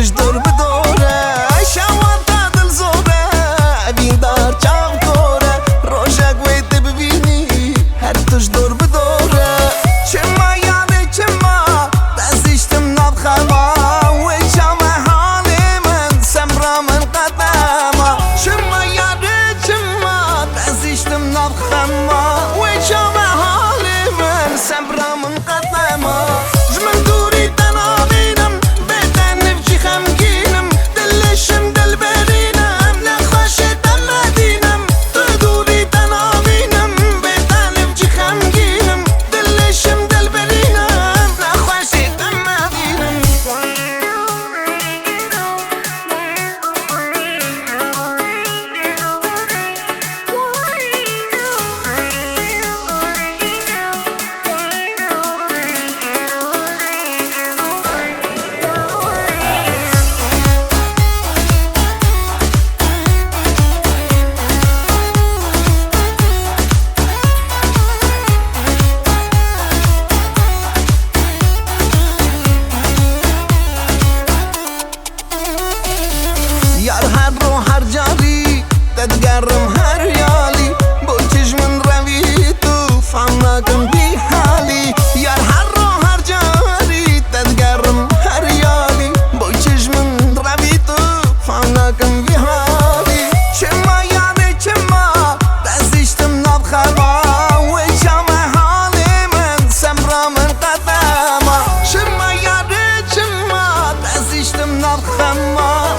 توش دور بدوره شوان تا دل زوره بیندار چاو کوره روشک ویده ببینی هر توش دور بدوره چما یاره چما دزیشتم ناب خما و چما حال من سمرا من قدما چما یاره چما دزیشتم ناب خما و چما حال من سمرا من قدما جمن دوری تنابینم بدن بچی خمگینم دلشم دل برینم نخوش تمدینم تو دوری تنابینم بدن بچی خمگینم دلشم دل برینم نخوش تمدینم یار هر رو هر جاری تدگرم هر یالی با چشمن روی تو فهم نکن بی حالی یار هر رو هر جاری تدگرم هر یالی با چشمن روی تو فهم نکن بی حالی چما یاره چما دزیشتم ناب خما و چما حال من سمرا من قدما چما یاره چما دزیشتم ناب خما